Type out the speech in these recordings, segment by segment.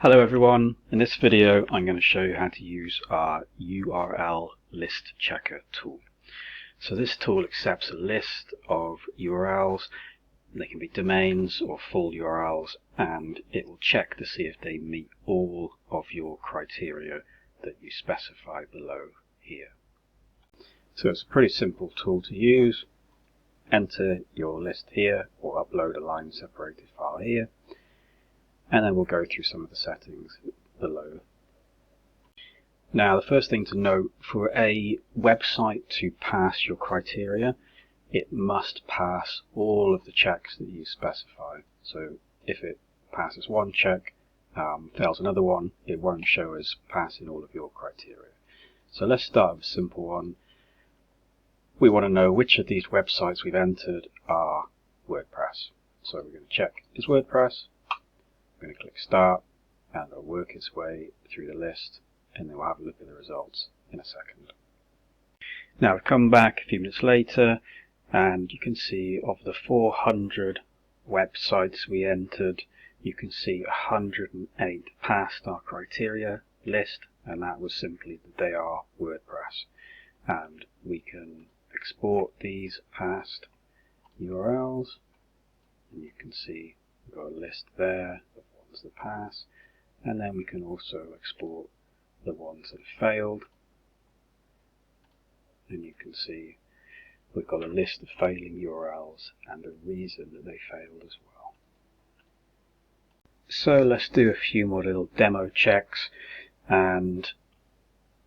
Hello everyone, in this video I'm going to show you how to use our URL list checker tool. So this tool accepts a list of URLs. They can be domains or full URLs, and it will check to see if they meet all of your criteria that you specify below here. So it's a pretty simple tool to use. Enter your list here or upload a line separated file here, and then we'll go through some of the settings below. Now, the first thing to note, for a website to pass your criteria, it must pass all of the checks that you specify. So if it passes one check, fails another one, it won't show as passing all of your criteria. So let's start with a simple one. We want to know which of these websites we've entered are WordPress. So we're going to check, is WordPress? We're going to click Start, and it'll work its way through the list, and then we'll have a look at the results in a second. Now we've come back a few minutes later, and you can see of the 400 websites we entered, you can see 108 passed our criteria list, and that was simply that they are WordPress. And we can export these past URLs, and you can see we've got a list there of ones that pass, and then we can also export the ones that have failed, and you can see we've got a list of failing URLs and a reason that they failed as well. So let's do a few more little demo checks, and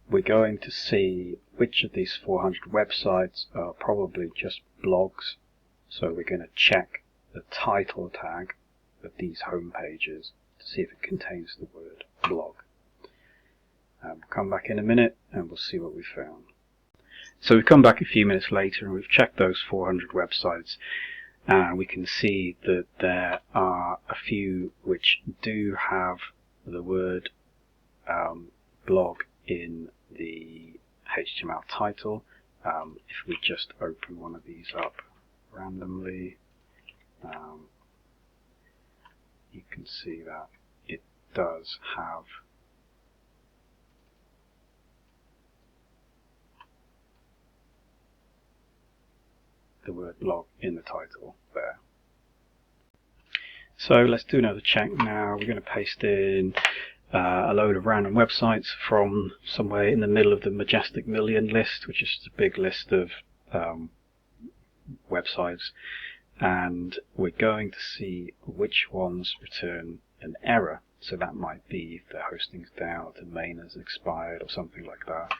we're going to see which of these 400 websites are probably just blogs. So we're going to check the title tag of these home pages to see if it contains the word blog. We'll come back in a minute and we'll see what we found. So we've come back a few minutes later and we've checked those 400 websites, and we can see that there are a few which do have the word blog in the HTML title. If we just open one of these up randomly, you can see that it does have the word blog in the title there. So let's do another check now. We're going to paste in a load of random websites from somewhere in the middle of the Majestic Million list, which is just a big list of websites, and we're going to see which ones return an error. So that might be if the hosting's down, the domain has expired or something like that.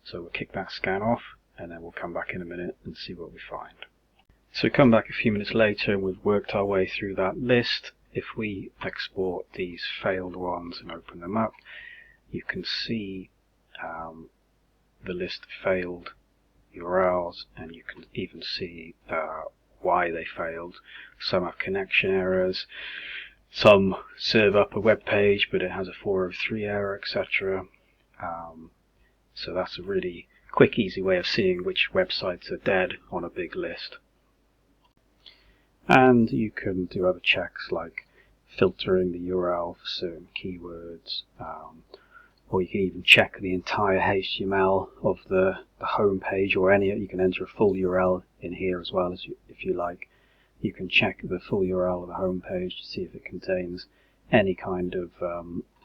So we'll kick that scan off, and then we'll come back in a minute and see what we find. So we come back a few minutes later and we've worked our way through that list. If we export these failed ones and open them up, you can see the list of failed URLs, and you can even see why they failed. Some have connection errors, some serve up a web page but it has a 403 error, etc. So that's a really quick, easy way of seeing which websites are dead on a big list. And you can do other checks like filtering the URL for certain keywords, or you can even check the entire HTML of the home page, or you can enter a full URL in here as well, if you like. You can check the full URL of the home page to see if it contains any kind of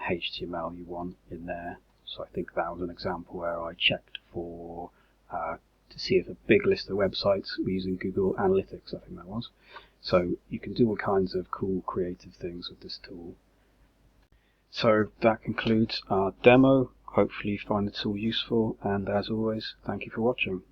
HTML you want in there. So I think that was an example where I checked for to see if a big list of websites were using Google Analytics, I think that was. So you can do all kinds of cool creative things with this tool. So that concludes our demo. Hopefully you find the tool useful, and as always, thank you for watching.